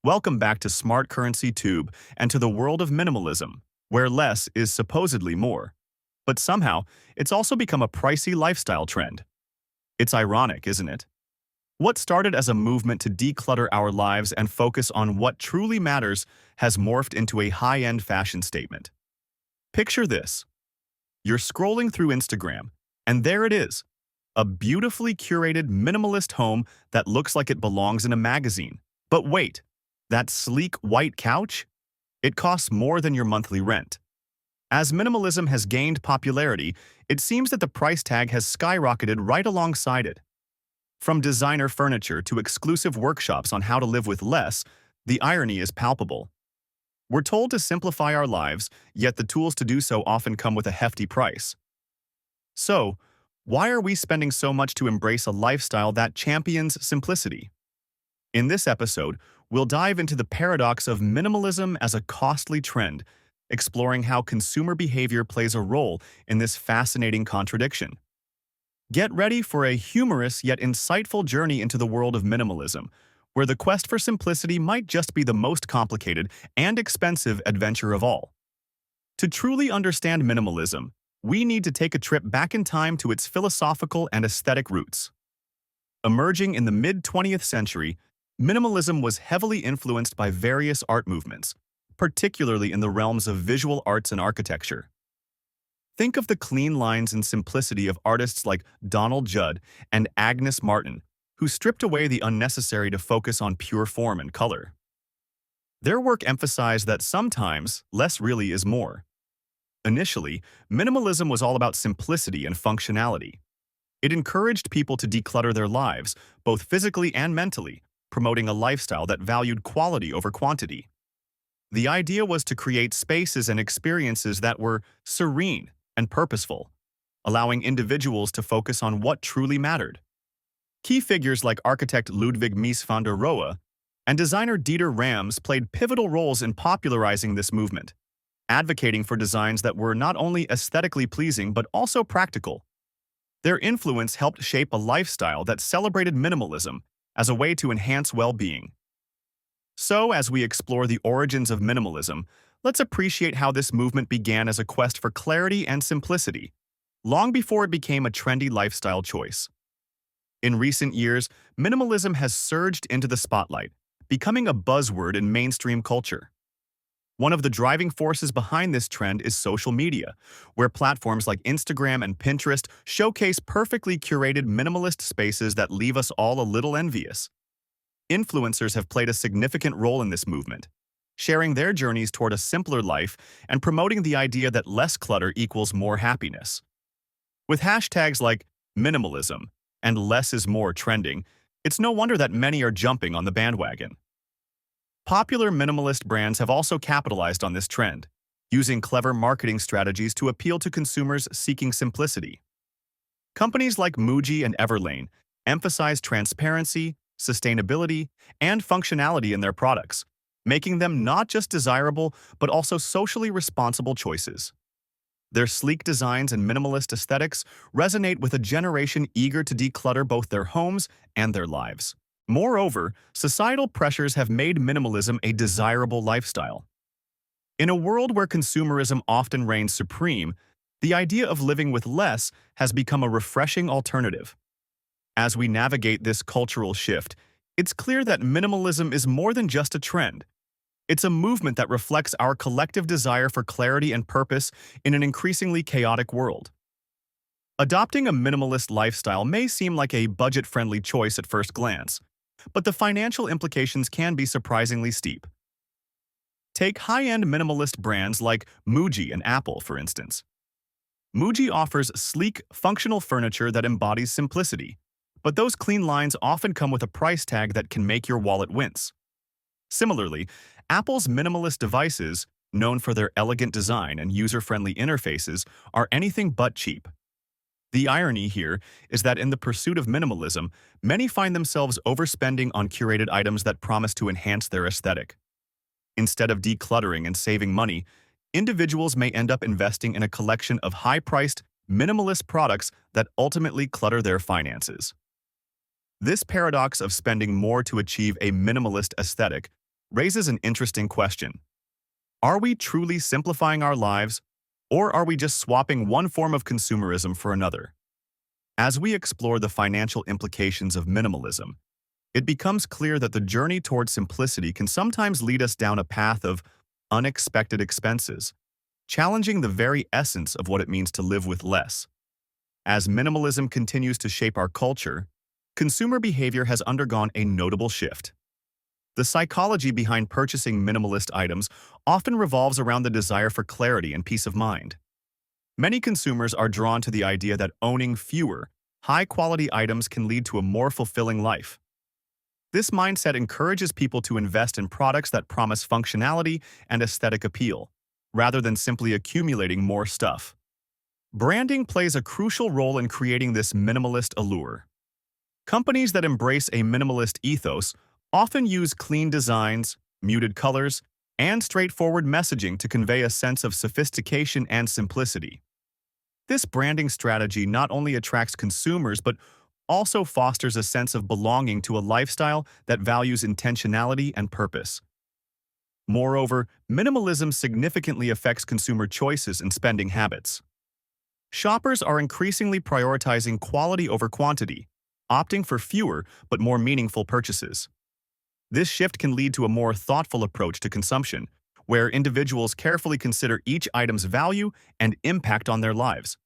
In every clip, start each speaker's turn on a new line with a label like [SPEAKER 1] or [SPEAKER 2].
[SPEAKER 1] Welcome back to Smart Currency Tube and to the world of minimalism, where less is supposedly more. But somehow, it's also become a pricey lifestyle trend. It's ironic, isn't it? What started as a movement to declutter our lives and focus on what truly matters has morphed into a high-end fashion statement. Picture this. You're scrolling through Instagram, and there it is, a beautifully curated minimalist home that looks like it belongs in a magazine. But wait, that sleek white couch? It costs more than your monthly rent. As minimalism has gained popularity, it seems that the price tag has skyrocketed right alongside it. From designer furniture to exclusive workshops on how to live with less, the irony is palpable. We're told to simplify our lives, yet the tools to do so often come with a hefty price. So, why are we spending so much to embrace a lifestyle that champions simplicity? In this episode, we'll dive into the paradox of minimalism as a costly trend, exploring how consumer behavior plays a role in this fascinating contradiction. Get ready for a humorous yet insightful journey into the world of minimalism, where the quest for simplicity might just be the most complicated and expensive adventure of all. To truly understand minimalism, we need to take a trip back in time to its philosophical and aesthetic roots. Emerging in the mid-20th century, minimalism was heavily influenced by various art movements, particularly in the realms of visual arts and architecture. Think of the clean lines and simplicity of artists like Donald Judd and Agnes Martin, who stripped away the unnecessary to focus on pure form and color. Their work emphasized that sometimes less really is more. Initially, minimalism was all about simplicity and functionality. It encouraged people to declutter their lives, both physically and mentally, promoting a lifestyle that valued quality over quantity. The idea was to create spaces and experiences that were serene and purposeful, allowing individuals to focus on what truly mattered. Key figures like architect Ludwig Mies van der Rohe and designer Dieter Rams played pivotal roles in popularizing this movement, advocating for designs that were not only aesthetically pleasing but also practical. Their influence helped shape a lifestyle that celebrated minimalism as a way to enhance well-being. So, as we explore the origins of minimalism, let's appreciate how this movement began as a quest for clarity and simplicity, long before it became a trendy lifestyle choice. In recent years, minimalism has surged into the spotlight, becoming a buzzword in mainstream culture. One of the driving forces behind this trend is social media, where platforms like Instagram and Pinterest showcase perfectly curated minimalist spaces that leave us all a little envious. Influencers have played a significant role in this movement, sharing their journeys toward a simpler life and promoting the idea that less clutter equals more happiness. With hashtags like minimalism and less is more trending, it's no wonder that many are jumping on the bandwagon. Popular minimalist brands have also capitalized on this trend, using clever marketing strategies to appeal to consumers seeking simplicity. Companies like Muji and Everlane emphasize transparency, sustainability, and functionality in their products, making them not just desirable but also socially responsible choices. Their sleek designs and minimalist aesthetics resonate with a generation eager to declutter both their homes and their lives. Moreover, societal pressures have made minimalism a desirable lifestyle. In a world where consumerism often reigns supreme, the idea of living with less has become a refreshing alternative. As we navigate this cultural shift, it's clear that minimalism is more than just a trend. It's a movement that reflects our collective desire for clarity and purpose in an increasingly chaotic world. Adopting a minimalist lifestyle may seem like a budget-friendly choice at first glance, but the financial implications can be surprisingly steep. Take high-end minimalist brands like Muji and Apple, for instance. Muji offers sleek, functional furniture that embodies simplicity, but those clean lines often come with a price tag that can make your wallet wince. Similarly, Apple's minimalist devices, known for their elegant design and user-friendly interfaces, are anything but cheap. The irony here is that in the pursuit of minimalism, many find themselves overspending on curated items that promise to enhance their aesthetic. Instead of decluttering and saving money, individuals may end up investing in a collection of high-priced, minimalist products that ultimately clutter their finances. This paradox of spending more to achieve a minimalist aesthetic raises an interesting question. Are we truly simplifying our lives, or are we just swapping one form of consumerism for another? As we explore the financial implications of minimalism, it becomes clear that the journey towards simplicity can sometimes lead us down a path of unexpected expenses, challenging the very essence of what it means to live with less. As minimalism continues to shape our culture, consumer behavior has undergone a notable shift. The psychology behind purchasing minimalist items often revolves around the desire for clarity and peace of mind. Many consumers are drawn to the idea that owning fewer, high-quality items can lead to a more fulfilling life. This mindset encourages people to invest in products that promise functionality and aesthetic appeal, rather than simply accumulating more stuff. Branding plays a crucial role in creating this minimalist allure. Companies that embrace a minimalist ethos often use clean designs, muted colors, and straightforward messaging to convey a sense of sophistication and simplicity. This branding strategy not only attracts consumers but also fosters a sense of belonging to a lifestyle that values intentionality and purpose. Moreover, minimalism significantly affects consumer choices and spending habits. Shoppers are increasingly prioritizing quality over quantity, opting for fewer but more meaningful purchases. This shift can lead to a more thoughtful approach to consumption, where individuals carefully consider each item's value and impact on their lives.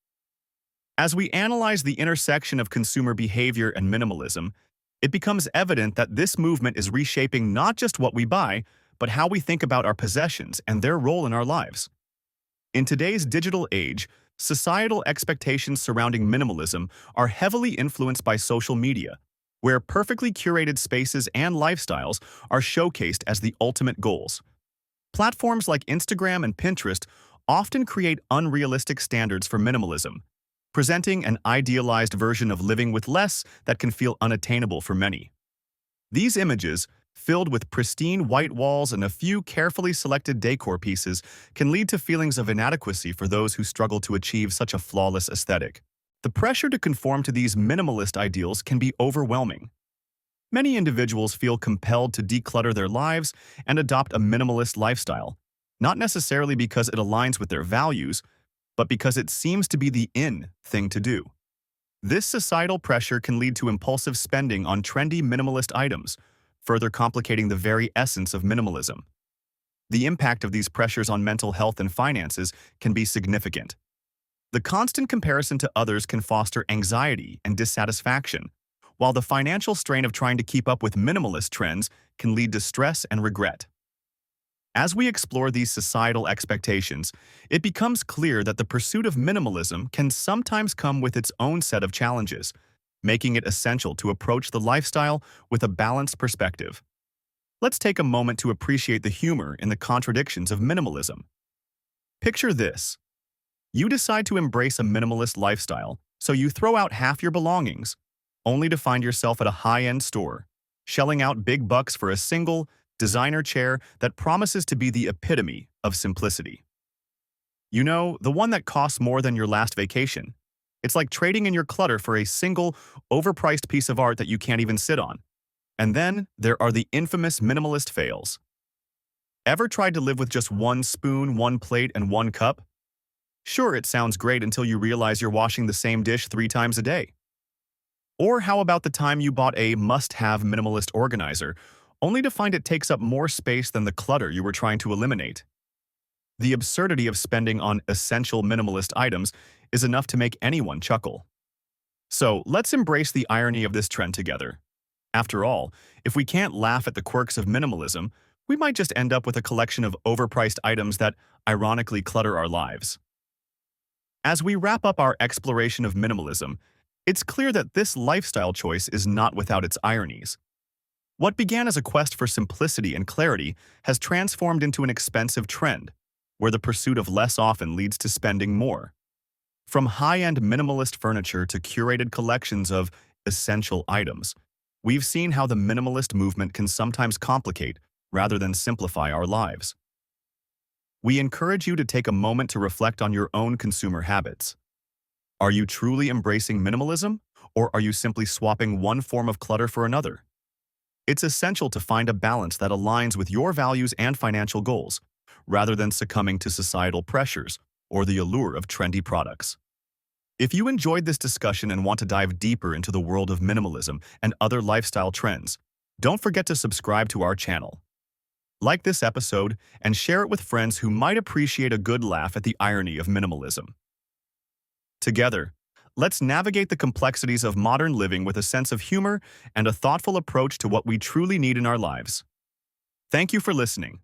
[SPEAKER 1] As we analyze the intersection of consumer behavior and minimalism, it becomes evident that this movement is reshaping not just what we buy, but how we think about our possessions and their role in our lives. In today's digital age, societal expectations surrounding minimalism are heavily influenced by social media, where perfectly curated spaces and lifestyles are showcased as the ultimate goals. Platforms like Instagram and Pinterest often create unrealistic standards for minimalism, presenting an idealized version of living with less that can feel unattainable for many. These images, filled with pristine white walls and a few carefully selected decor pieces, can lead to feelings of inadequacy for those who struggle to achieve such a flawless aesthetic. The pressure to conform to these minimalist ideals can be overwhelming. Many individuals feel compelled to declutter their lives and adopt a minimalist lifestyle, not necessarily because it aligns with their values, but because it seems to be the in thing to do. This societal pressure can lead to impulsive spending on trendy minimalist items, further complicating the very essence of minimalism. The impact of these pressures on mental health and finances can be significant. The constant comparison to others can foster anxiety and dissatisfaction, while the financial strain of trying to keep up with minimalist trends can lead to stress and regret. As we explore these societal expectations, it becomes clear that the pursuit of minimalism can sometimes come with its own set of challenges, making it essential to approach the lifestyle with a balanced perspective. Let's take a moment to appreciate the humor in the contradictions of minimalism. Picture this. You decide to embrace a minimalist lifestyle, so you throw out half your belongings, only to find yourself at a high-end store, shelling out big bucks for a single, designer chair that promises to be the epitome of simplicity. You know, the one that costs more than your last vacation. It's like trading in your clutter for a single, overpriced piece of art that you can't even sit on. And then there are the infamous minimalist fails. Ever tried to live with just one spoon, one plate, and one cup? Sure, it sounds great until you realize you're washing the same dish 3 times a day. Or how about the time you bought a must-have minimalist organizer, only to find it takes up more space than the clutter you were trying to eliminate? The absurdity of spending on essential minimalist items is enough to make anyone chuckle. So let's embrace the irony of this trend together. After all, if we can't laugh at the quirks of minimalism, we might just end up with a collection of overpriced items that ironically clutter our lives. As we wrap up our exploration of minimalism, it's clear that this lifestyle choice is not without its ironies. What began as a quest for simplicity and clarity has transformed into an expensive trend, where the pursuit of less often leads to spending more. From high-end minimalist furniture to curated collections of essential items, we've seen how the minimalist movement can sometimes complicate rather than simplify our lives. We encourage you to take a moment to reflect on your own consumer habits. Are you truly embracing minimalism, or are you simply swapping one form of clutter for another? It's essential to find a balance that aligns with your values and financial goals, rather than succumbing to societal pressures or the allure of trendy products. If you enjoyed this discussion and want to dive deeper into the world of minimalism and other lifestyle trends, don't forget to subscribe to our channel. Like this episode and share it with friends who might appreciate a good laugh at the irony of minimalism. Together, let's navigate the complexities of modern living with a sense of humor and a thoughtful approach to what we truly need in our lives. Thank you for listening.